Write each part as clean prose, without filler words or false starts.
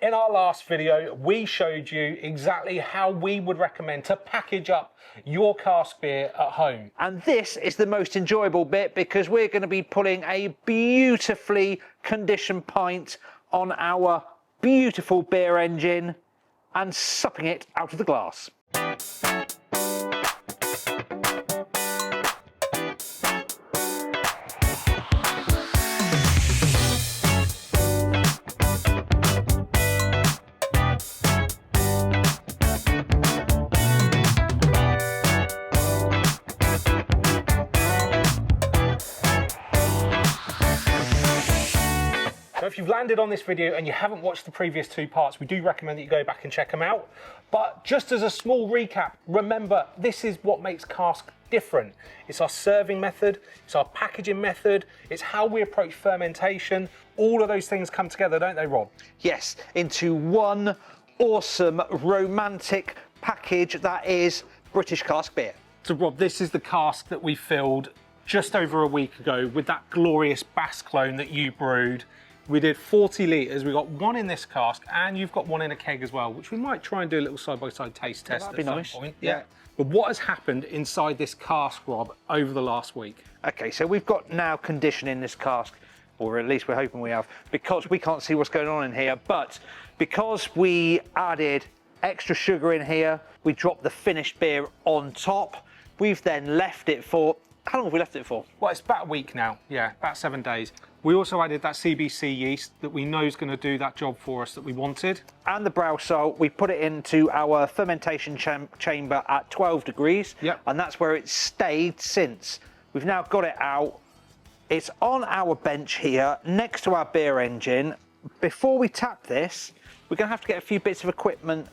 In our last video, we showed you exactly how we would recommend to package up your cask beer at home. And this is the most enjoyable bit because we're going to be putting a beautifully conditioned pint on our beautiful beer engine and supping it out of the glass. So if you've landed on this video and you haven't watched the previous two parts, we do recommend that you go back and check them out. But just as a small recap, remember, this is what makes cask different. It's our serving method, it's our packaging method, it's how we approach fermentation. All of those things come together, don't they, Rob? Yes, into one awesome romantic package that is British cask beer. So Rob, this is the cask that we filled just over a week ago with that glorious Bass clone that you brewed. We did 40 litres, we got one in this cask and you've got one in a keg as well, which we might try and do a little side-by-side taste test that'd be at some nice. point. Yeah. But what has happened inside this cask, Rob, over the last week? Okay, so we've got now condition in this cask, or at least we're hoping we have, because we can't see what's going on in here, but because we added extra sugar in here, we dropped the finished beer on top, we've then left it for, how long have we left it for? Well, it's about a week now, yeah, about 7 days. We also added that CBC yeast that we know is going to do that job for us that we wanted. And the brow salt, we put it into our fermentation chamber at 12 degrees. Yep. And that's where it's stayed since. We've now got it out. It's on our bench here, next to our beer engine. Before we tap this, we're going to have to get a few bits of equipment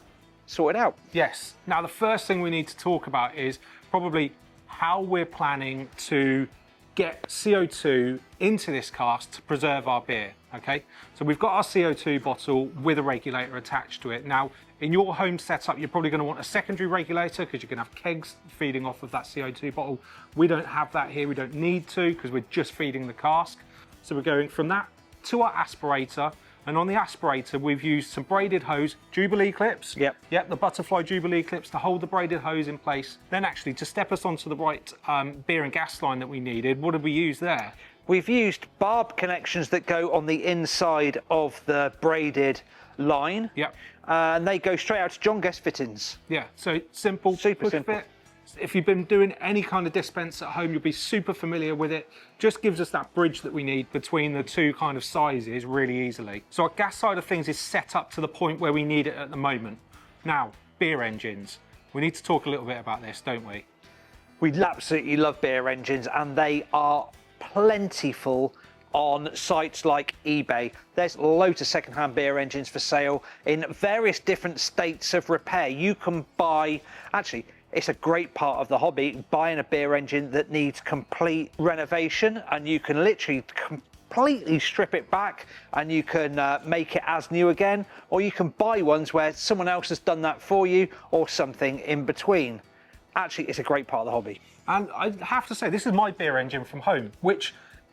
sorted out. Yes. Now, the first thing we need to talk about is probably how we're planning to get CO2 into this cask to preserve our beer, okay? So we've got our CO2 bottle with a regulator attached to it. Now, in your home setup, you're probably gonna want a secondary regulator because you're gonna have kegs feeding off of that CO2 bottle. We don't have that here, we don't need to because we're just feeding the cask. So we're going from that to our aspirator. And on the aspirator, we've used some braided hose, Jubilee clips. Yep. Yep, the butterfly Jubilee clips to hold the braided hose in place. Then actually, to step us onto the right beer and gas line that we needed, what did we use there? We've used barb connections that go on the inside of the braided line. Yep. And they go straight out to John Guest fittings. Yeah, so simple, Super push simple. fit. If you've been doing any kind of dispense at home, you'll be super familiar with it. Just gives us that bridge that we need between the two kind of sizes really easily. So our gas side of things is set up to the point where we need it at the moment. Now, beer engines. We need to talk a little bit about this, don't we? We absolutely love beer engines and they are plentiful on sites like eBay. There's loads of second-hand beer engines for sale in various different states of repair. You can buy, actually, it's a great part of the hobby, buying a beer engine that needs complete renovation, and you can literally completely strip it back and you can make it as new again, or you can buy ones where someone else has done that for you or something in between. Actually, it's a great part of the hobby. And I have to say, this is my beer engine from home, which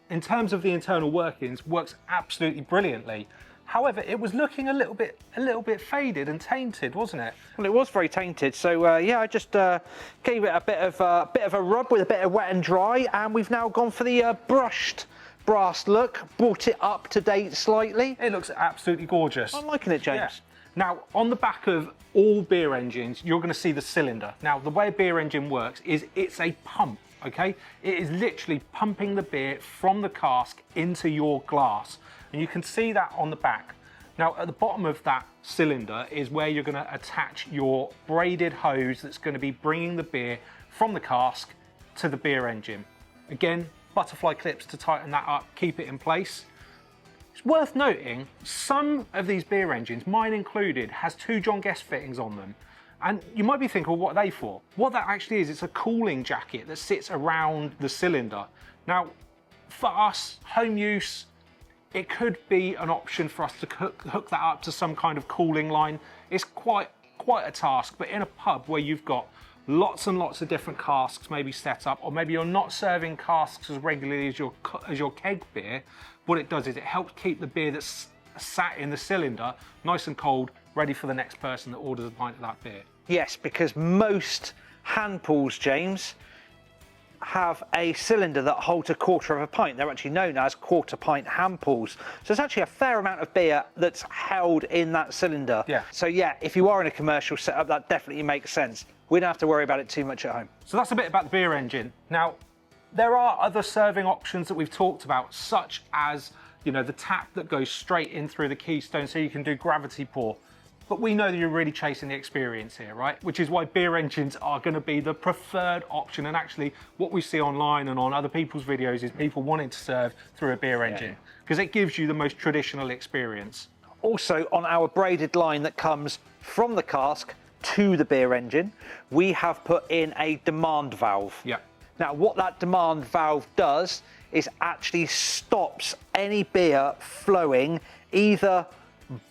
in terms of the internal workings works absolutely brilliantly. However, it was looking a little bit faded and tainted, wasn't it? Well, it was very tainted. So yeah, I just gave it a bit of a rub with a bit of wet and dry, and we've now gone for the brushed brass look. Brought it up to date slightly. It looks absolutely gorgeous. I'm liking it, James. Yeah. Now, on the back of all beer engines, you're going to see the cylinder. Now, the way a beer engine works is it's a pump, okay? It is literally pumping the beer from the cask into your glass. And you can see that on the back. Now, at the bottom of that cylinder is where you're going to attach your braided hose that's going to be bringing the beer from the cask to the beer engine. Again, butterfly clips to tighten that up, keep it in place. It's worth noting, some of these beer engines, mine included, has 2 John Guest fittings on them. And you might be thinking, well, what are they for? What that actually is, it's a cooling jacket that sits around the cylinder. Now, for us, home use, it could be an option for us to hook that up to some kind of cooling line. It's quite a task, but in a pub where you've got lots and lots of different casks maybe set up, or maybe you're not serving casks as regularly as your keg beer, what it does is it helps keep the beer that's sat in the cylinder, nice and cold, ready for the next person that orders a pint of that beer. Yes, because most hand pulls, James, have a cylinder that holds a quarter of a pint. They're actually known as quarter pint hand pulls. So it's actually a fair amount of beer that's held in that cylinder. Yeah. So yeah, if you are in a commercial setup, that definitely makes sense. We don't have to worry about it too much at home. So that's a bit about the beer engine. Now, there are other serving options that we've talked about, such as, you know, the tap that goes straight in through the keystone so you can do gravity pour. But we know that you're really chasing the experience here, right? Which is why beer engines are going to be the preferred option. And actually, what we see online and on other people's videos is people wanting to serve through a beer engine because it gives you the most traditional experience. Also, on our braided line that comes from the cask to the beer engine, we have put in a demand valve. Yeah. Now, what that demand valve does is actually stops any beer flowing either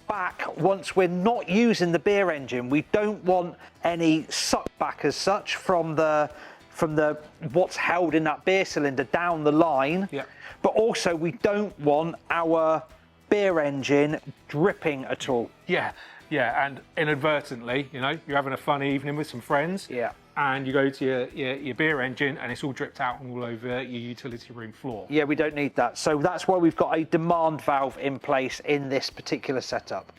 back once we're not using the beer engine. We don't want any suck back as such from the what's held in that beer cylinder down the line. Yeah. But also we don't want our beer engine dripping at all. Yeah, yeah, and inadvertently, you know, you're having a fun evening with some friends. Yeah. And you go to your beer engine and it's all dripped out all over your utility room floor. Yeah, we don't need that. So that's why we've got a demand valve in place in this particular setup.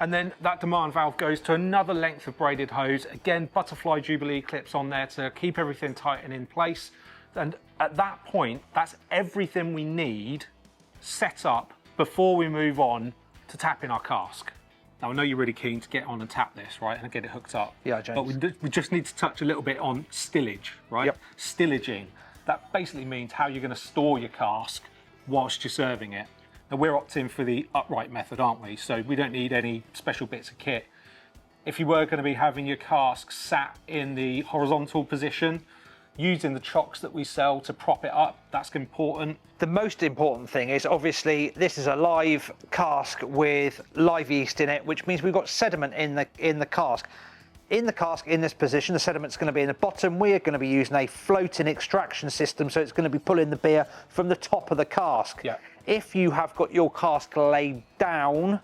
And then that demand valve goes to another length of braided hose. Again, butterfly Jubilee clips on there to keep everything tight and in place. And at that point, that's everything we need set up before we move on to tapping our cask. Now, I know you're really keen to get on and tap this, right, and get it hooked up. Yeah, James. But we just need to touch a little bit on stillage, right? Yep. Stillaging. That basically means how you're going to store your cask whilst you're serving it. Now, we're opting for the upright method, aren't we? So we don't need any special bits of kit. If you were going to be having your cask sat in the horizontal position, using the chocks that we sell to prop it up, that's important. The most important thing is obviously this is a live cask with live yeast in it, which means we've got sediment in the cask. In the cask, in this position, the sediment's going to be in the bottom. We're going to be using a floating extraction system, so it's going to be pulling the beer from the top of the cask. Yeah. If you have got your cask laid down,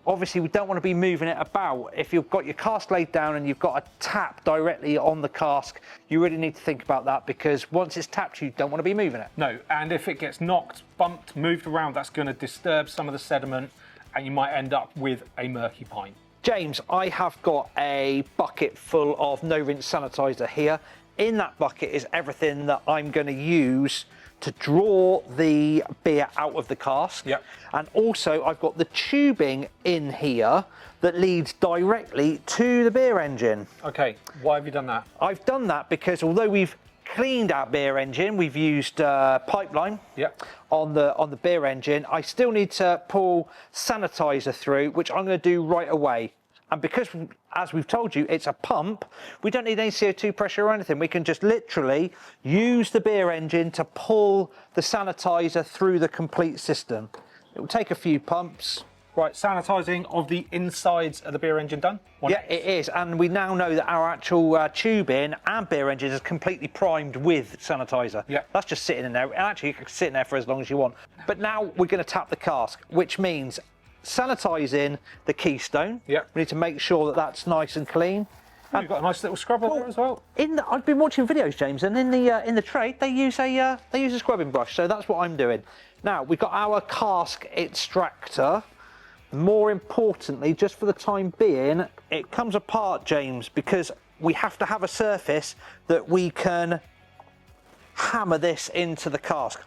obviously we don't want to be moving it about. If you've got your cask laid down and you've got a tap directly on the cask, you really need to think about that, because once it's tapped, you don't want to be moving it. No, and if it gets knocked, bumped, moved around, that's going to disturb some of the sediment and you might end up with a murky pint. James, I have got a bucket full of no rinse sanitizer here. In that bucket is everything that I'm going to use to draw the beer out of the cask. Yep. And also I've got the tubing in here that leads directly to the beer engine. Okay, why have you done that? I've done that because although we've cleaned our beer engine, we've used pipeline Yep. on the beer engine, I still need to pull sanitizer through, which I'm going to do right away. And because, as we've told you, it's a pump, we don't need any CO2 pressure or anything. We can just literally use the beer engine to pull the sanitizer through the complete system. It will take a few pumps. Right, sanitising of the insides of the beer engine done? Yeah, it is. And we now know that our actual tubing and beer engine is completely primed with sanitizer. Yeah. That's just sitting in there. And actually, you can sit in there for as long as you want. But now we're going to tap the cask, which means sanitising the keystone. Yeah. We need to make sure that that's nice and clean. And you've got a nice little scrubber there as well. I've been watching videos, James, and in the trade they use a scrubbing brush, so that's what I'm doing. Now we've got our cask extractor. More importantly, just for the time being, it comes apart, James, because we have to have a surface that we can hammer this into the cask.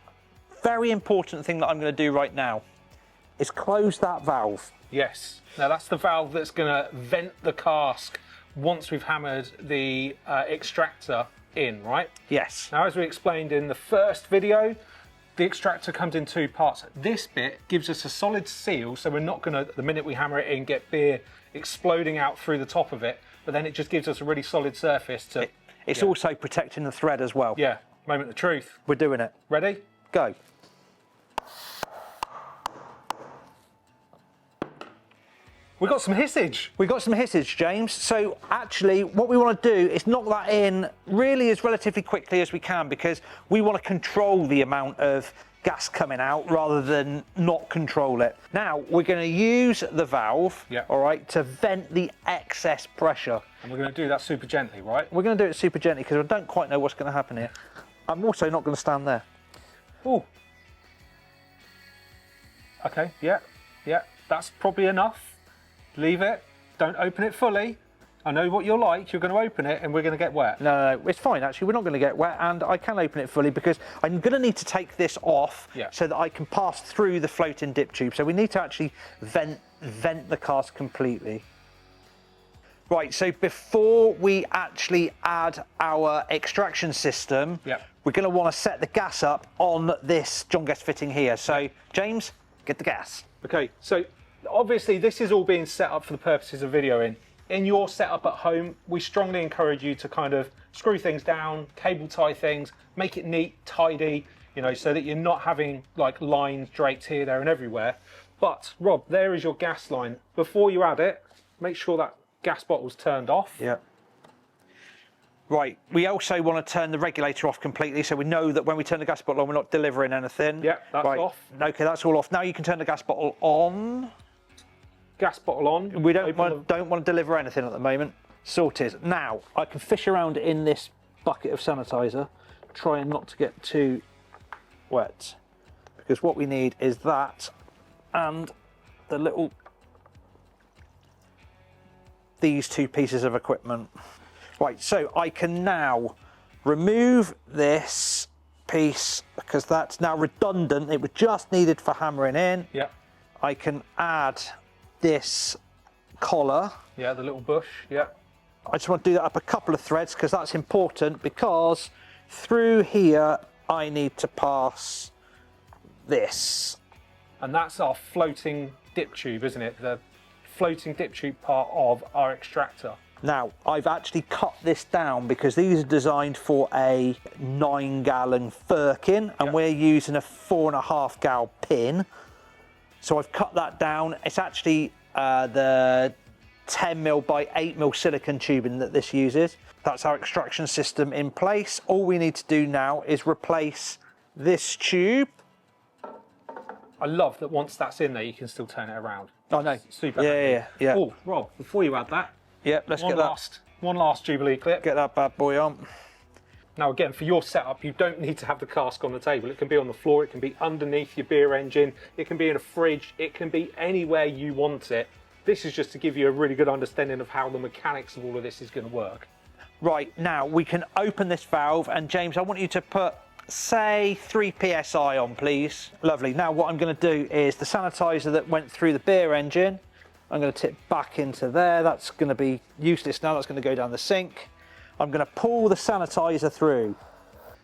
Very important thing that I'm going to do right now is close that valve. Yes. Now that's the valve that's going to vent the cask once we've hammered the extractor in, right? Yes. Now, as we explained in the first video, the extractor comes in two parts. This bit gives us a solid seal, so we're not going to, the minute we hammer it in, get beer exploding out through the top of it, but then it just gives us a really solid surface to... It's also protecting the thread as well. Yeah, moment of truth. We're doing it. Ready? Go. We got some hissage. We got some hissage, James. So actually what we want to do is knock that in really as relatively quickly as we can, because we want to control the amount of gas coming out rather than not control it. Now we're going to use the valve, all right, to vent the excess pressure. And we're going to do that super gently, right? We're going to do it super gently because I don't quite know what's going to happen here. I'm also not going to stand there. Oh. Okay, yeah, that's probably enough. Leave it, don't open it fully. I know what you're like, you're going to open it and we're going to get wet. No, it's fine actually, we're not going to get wet, and I can open it fully because I'm going to need to take this off so that I can pass through the floating dip tube. So we need to actually vent the cask completely. Right, so before we actually add our extraction system, we're going to want to set the gas up on this John Guest fitting here. So James, get the gas. Okay, so obviously this is all being set up for the purposes of videoing. In your setup at home, we strongly encourage you to kind of screw things down, cable tie things, make it neat, tidy, you know, so that you're not having like lines draped here, there and everywhere. But Rob, there is your gas line. Before you add it, make sure that gas bottle's turned off. Yeah. Right, we also want to turn the regulator off completely so we know that when we turn the gas bottle on, we're not delivering anything. Yeah, that's off. Okay, that's all off. Now you can turn the gas bottle on. Gas bottle on. We don't want to deliver anything at the moment. Sorted. Now I can fish around in this bucket of sanitizer, trying not to get too wet, because what we need is that and the little these two pieces of equipment. Right, so I can now remove this piece because that's now redundant. It was just needed for hammering in. Yeah. I can add this collar. Yeah, the little bush, yeah. I just want to do that up a couple of threads because that's important, because through here I need to pass this. And that's our floating dip tube, isn't it? The floating dip tube part of our extractor. Now, I've actually cut this down because these are designed for a 9-gallon firkin, and we're using a 4.5 gal pin. So I've cut that down. It's actually the 10mm by 8mm silicone tubing that this uses. That's our extraction system in place. All we need to do now is replace this tube. I love that once that's in there, you can still turn it around. Oh no, Super. Yeah. Oh, Rob, before you add that, let's get that. One last Jubilee clip. Get that bad boy on. Now again, for your setup, you don't need to have the cask on the table. It can be on the floor, it can be underneath your beer engine, it can be in a fridge, it can be anywhere you want it. This is just to give you a really good understanding of how the mechanics of all of this is going to work. Right, now we can open this valve, and James, I want you to put, say, 3 psi on, please. Lovely. Now what I'm going to do is the sanitizer that went through the beer engine, I'm going to tip back into there. That's going to be useless now, that's going to go down the sink. I'm going to pull the sanitizer through.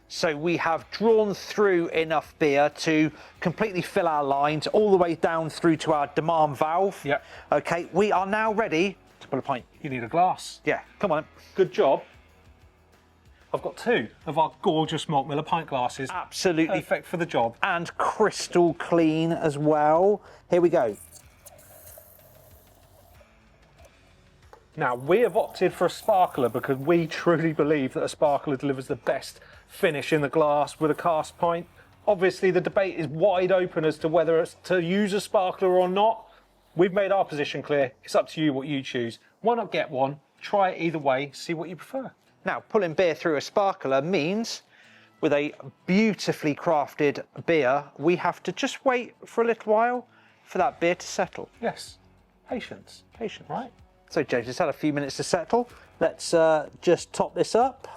So we have drawn through enough beer to completely fill our lines all the way down through to our demand valve. Yeah. Okay, we are now ready to put a pint. You need a glass. Yeah, come on. Good job. I've got 2 of our gorgeous Malt Miller pint glasses. Absolutely. Perfect for the job. And crystal clean as well. Here we go. Now, we have opted for a sparkler because we truly believe that a sparkler delivers the best finish in the glass with a cask pint. Obviously, the debate is wide open as to whether it's to use a sparkler or not. We've made our position clear. It's up to you what you choose. Why not get one? Try it either way, see what you prefer. Now, pulling beer through a sparkler means, with a beautifully crafted beer, we have to just wait for a little while for that beer to settle. Yes, patience. Patience. Right. So James, it's had a few minutes to settle. Let's just top this up.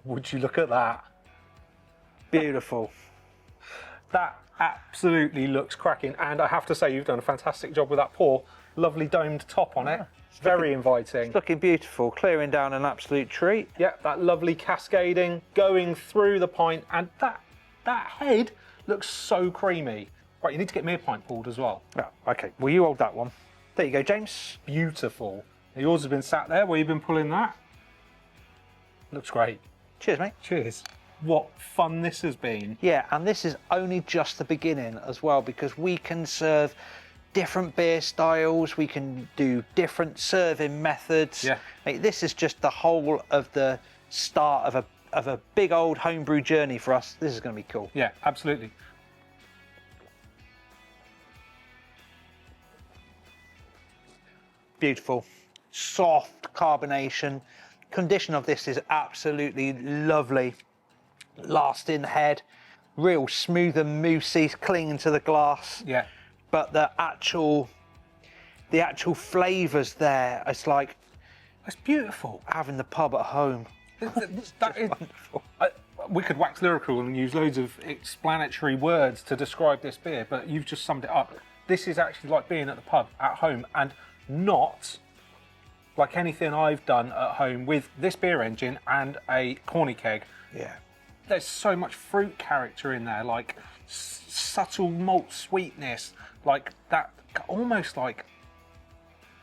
Would you look at that? Beautiful. That absolutely looks cracking, and I have to say you've done a fantastic job with that pour. Lovely domed top on it. Very inviting. It's looking beautiful, clearing down an absolute treat. Yeah, that lovely cascading going through the pint, and that head looks so creamy. Right, you need to get me a pint poured as well. Yeah, okay, well you hold that one. There you go, James. Beautiful. Yours has been sat there where you've been pulling that. Looks great. Cheers, mate. Cheers. What fun this has been. Yeah, and this is only just the beginning as well, because we can serve different beer styles, we can do different serving methods. Yeah. This is just the whole of the start of a big old homebrew journey for us. This is going to be cool. Yeah, absolutely. Beautiful, soft carbonation. Condition of this is absolutely lovely. Lasting head, real smooth and moussey, clinging to the glass. Yeah. But the actual flavours there, it's like It's beautiful. having the pub at home. That is wonderful. We could wax lyrical and use loads of explanatory words to describe this beer, but you've just summed it up. This is actually like being at the pub at home, and not like anything I've done at home with this beer engine and a corny keg. Yeah. There's so much fruit character in there, like subtle malt sweetness, like that, almost like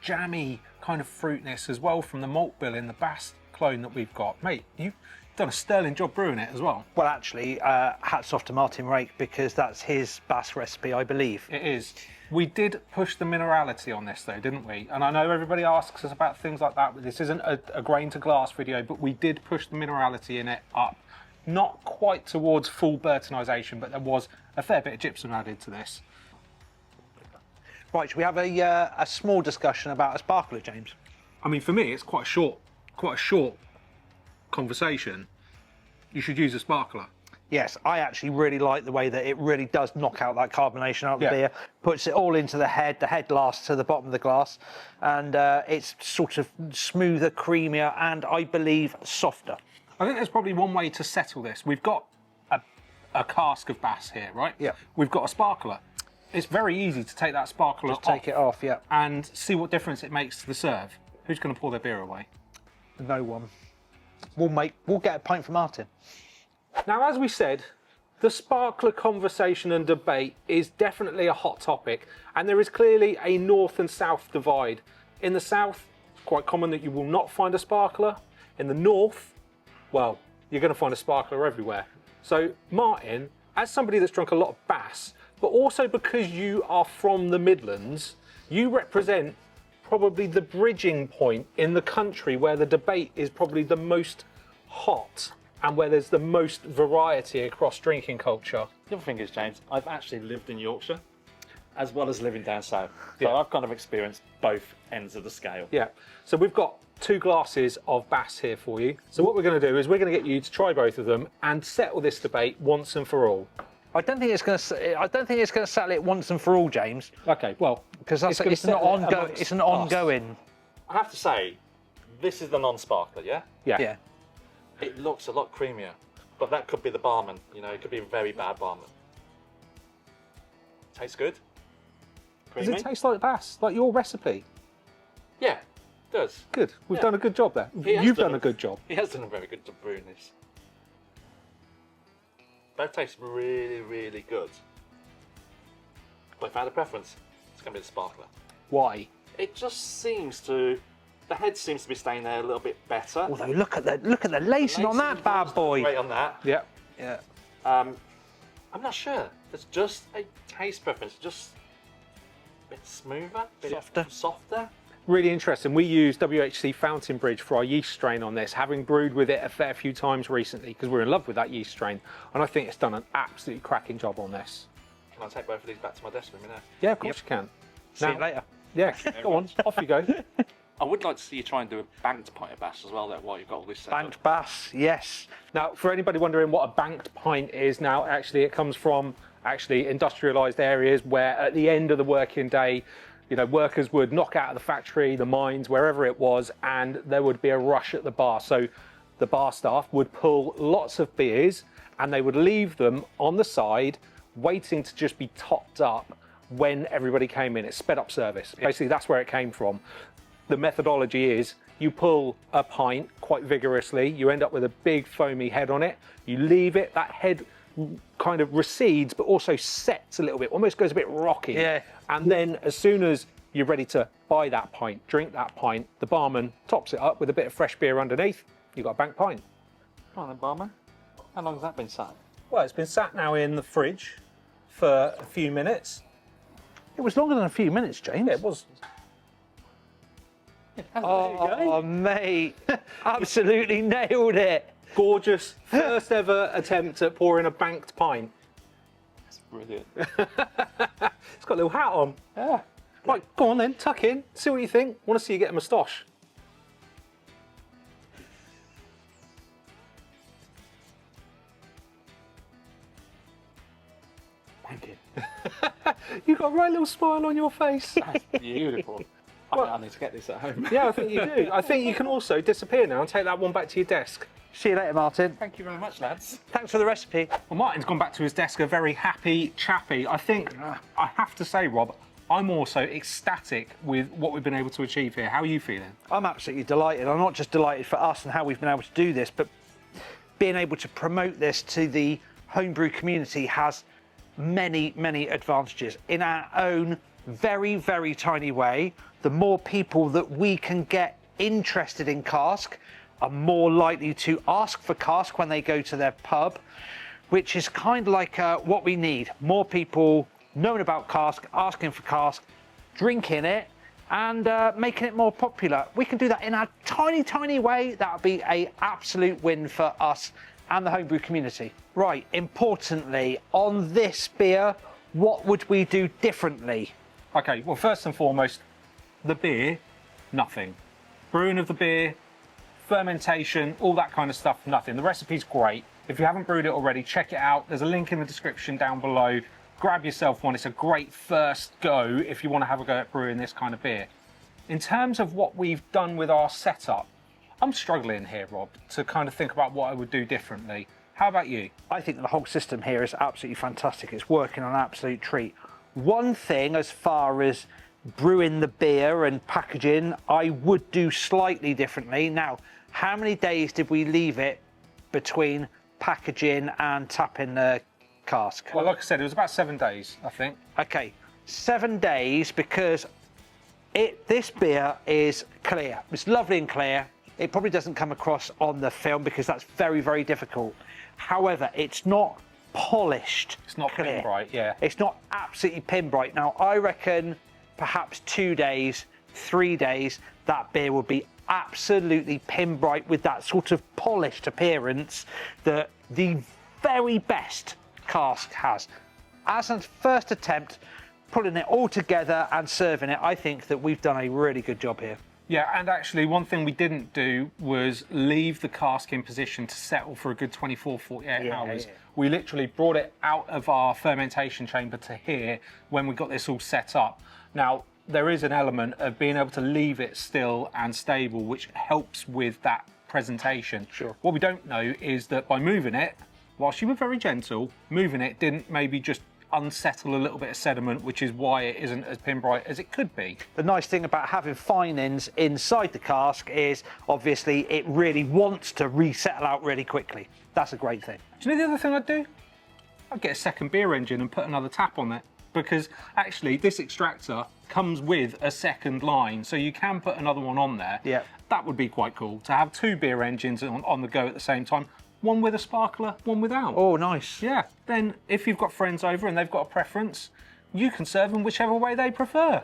jammy kind of fruitness as well from the malt bill in the Bass clone that we've got. Mate, you've done a sterling job brewing it as well. Well, actually, hats off to Martin Rake, because that's his Bass recipe, I believe. It is. We did push the minerality on this though, didn't we? And I know everybody asks us about things like that, but this isn't a grain to glass video, but we did push the minerality in it up. Not quite towards full Burtonisation, but there was a fair bit of gypsum added to this. Right, should we have a small discussion about a sparkler, James? I mean, for me, it's quite a short conversation. You should use a sparkler. Yes, I actually really like the way that it really does knock out that carbonation out of the beer, puts it all into the head lasts to the bottom of the glass, and it's sort of smoother, creamier, and I believe softer. I think there's probably one way to settle this. We've got a cask of Bass here, right? Yeah. We've got a sparkler. It's very easy to take that sparkler off. Take it off, yeah. And see what difference it makes to the serve. Who's going to pour their beer away? No one. We'll get a pint from Martin. Now, as we said, the sparkler conversation and debate is definitely a hot topic, and there is clearly a north and south divide. In the south, it's quite common that you will not find a sparkler. In the north, well, you're going to find a sparkler everywhere. So, Martin, as somebody that's drunk a lot of Bass, but also because you are from the Midlands, you represent probably the bridging point in the country where the debate is probably the most hot and where there's the most variety across drinking culture. The other thing is, James, I've actually lived in Yorkshire as well as living down south. So I've kind of experienced both ends of the scale. Yeah. So we've got 2 glasses of Bass here for you. So what we're going to do is we're going to get you to try both of them and settle this debate once and for all. I don't think it's going to settle it once and for all, James. Okay, well, Because it's an ongoing. I have to say, this is the non-sparkler, yeah? Yeah. It looks a lot creamier, but that could be the barman. You know, it could be a very bad barman. Tastes good. Does Creamy. it taste like Bass, like your recipe? Yeah, it does. Good. We've Yeah. done a good job there. He has You've done done a good job. He has done a very good job brewing this. Both taste really, really good. But if I had a preference, it's going to be the sparkler. Why? It just seems to, the head seems to be staying there a little bit better. Although look at the lacing on that bad boy. Great on that. Yeah. Yeah. I'm not sure. There's just a taste preference, just a bit smoother, a bit softer. Really interesting. We use WHC Fountain Bridge for our yeast strain on this, having brewed with it a fair few times recently because we're in love with that yeast strain, and I think it's done an absolutely cracking job on this. Can I take both of these back to my desk with me now? Yeah, of course you can. See you later. Yeah, go on, off you go. I would like to see you try and do a banked pint of Bass as well, there, while you've got all this set up. Banked Bass, yes. Now, for anybody wondering what a banked pint is, now actually it comes from industrialised areas where at the end of the working day, you know, workers would knock out of the factory, the mines, wherever it was, and there would be a rush at the bar. So the bar staff would pull lots of beers and they would leave them on the side, waiting to just be topped up when everybody came in. It's sped up service. Basically, that's where it came from. The methodology is you pull a pint quite vigorously, you end up with a big foamy head on it, you leave it, that head kind of recedes but also sets a little bit, almost goes a bit rocky. Yeah. And then as soon as you're ready to buy that pint, drink that pint, the barman tops it up with a bit of fresh beer underneath, you've got a banked pint. Come on then, barman. How long has that been sat? Well, it's been sat now in the fridge for a few minutes. It was longer than a few minutes, James. Yeah, it was. Oh, mate, absolutely nailed it. Gorgeous. First ever attempt at pouring a banked pint. That's brilliant. It's got a little hat on. Yeah. Right, go on then, tuck in, see what you think. Want to see you get a moustache. You've got a right little smile on your face. That's beautiful. I think I need to get this at home. Yeah, I think you do. I think you can also disappear now and take that one back to your desk. See you later, Martin. Thank you very much, lads. Thanks for the recipe. Well, Martin's gone back to his desk a very happy chappy. I think, I have to say, Rob, I'm also ecstatic with what we've been able to achieve here. How are you feeling? I'm absolutely delighted. I'm not just delighted for us and how we've been able to do this, but being able to promote this to the homebrew community has many, many advantages. In our own very, very tiny way, the more people that we can get interested in cask are more likely to ask for cask when they go to their pub, which is kind of like what we need. More people knowing about cask, asking for cask, drinking it, and making it more popular. We can do that in our tiny, tiny way. That would be an absolute win for us and the homebrew community. Right, importantly, on this beer, what would we do differently? Okay, well, first and foremost, the beer, nothing. Brewing of the beer, fermentation, all that kind of stuff, nothing. The recipe's great. If you haven't brewed it already, check it out. There's a link in the description down below. Grab yourself one. It's a great first go if you want to have a go at brewing this kind of beer. In terms of what we've done with our setup, I'm struggling here, Rob, to kind of think about what I would do differently. How about you? I think the whole system here is absolutely fantastic. It's working on an absolute treat. One thing, as far as brewing the beer and packaging, I would do slightly differently. Now, how many days did we leave it between packaging and tapping the cask? Well, like I said, it was about 7 days, I think. Okay, 7 days, because this beer is clear. It's lovely and clear. It probably doesn't come across on the film because that's very, very difficult. However, it's not polished. It's not clear. pin bright, yeah. It's not absolutely pin bright. Now, I reckon perhaps 2 days, 3 days, that beer would be absolutely pin bright with that sort of polished appearance that the very best cask has. As a first attempt, putting it all together and serving it, I think that we've done a really good job here. Yeah, and actually one thing we didn't do was leave the cask in position to settle for a good 24, 48 hours. Yeah. We literally brought it out of our fermentation chamber to here when we got this all set up. Now, there is an element of being able to leave it still and stable, which helps with that presentation. Sure. What we don't know is that by moving it, whilst you were very gentle, moving it didn't maybe just unsettle a little bit of sediment, which is why it isn't as pin bright as it could be. The nice thing about having finings inside the cask is obviously it really wants to resettle out really quickly. That's a great thing. Do you know the other thing I'd do? I'd get a second beer engine and put another tap on it, because actually this extractor comes with a second line, so you can put another one on there. Yeah. That would be quite cool, to have 2 beer engines on the go at the same time. One with a sparkler, one without. Oh, nice. Yeah, then if you've got friends over and they've got a preference, you can serve them whichever way they prefer.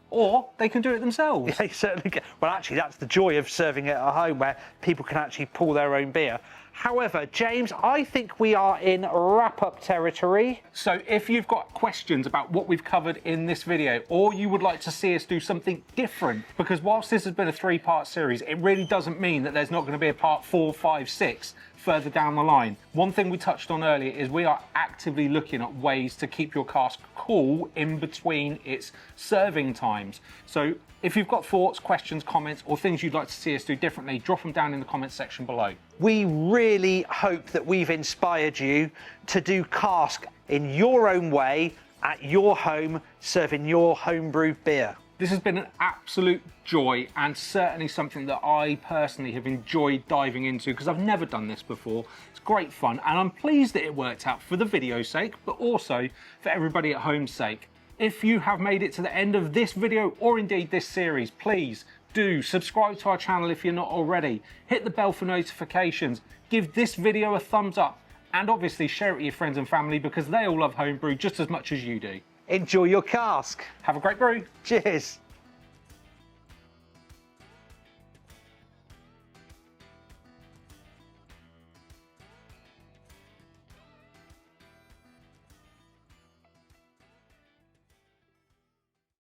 Or they can do it themselves. They certainly can. Well, actually, that's the joy of serving it at home, where people can actually pour their own beer. However, James, I think we are in wrap-up territory. So if you've got questions about what we've covered in this video, or you would like to see us do something different, because whilst this has been a 3-part series, it really doesn't mean that there's not going to be a part 4, 5, 6 further down the line. One thing we touched on earlier is we are actively looking at ways to keep your cask cool in between its serving times. So if you've got thoughts, questions, comments, or things you'd like to see us do differently, drop them down in the comments section below. We really hope that we've inspired you to do cask in your own way, at your home, serving your homebrew beer. This has been an absolute joy, and certainly something that I personally have enjoyed diving into, because I've never done this before. It's great fun, and I'm pleased that it worked out for the video's sake, but also for everybody at home's sake. If you have made it to the end of this video, or indeed this series, please do subscribe to our channel if you're not already. Hit the bell for notifications, give this video a thumbs up, and obviously share it with your friends and family, because they all love homebrew just as much as you do. Enjoy your cask. Have a great brew. Cheers.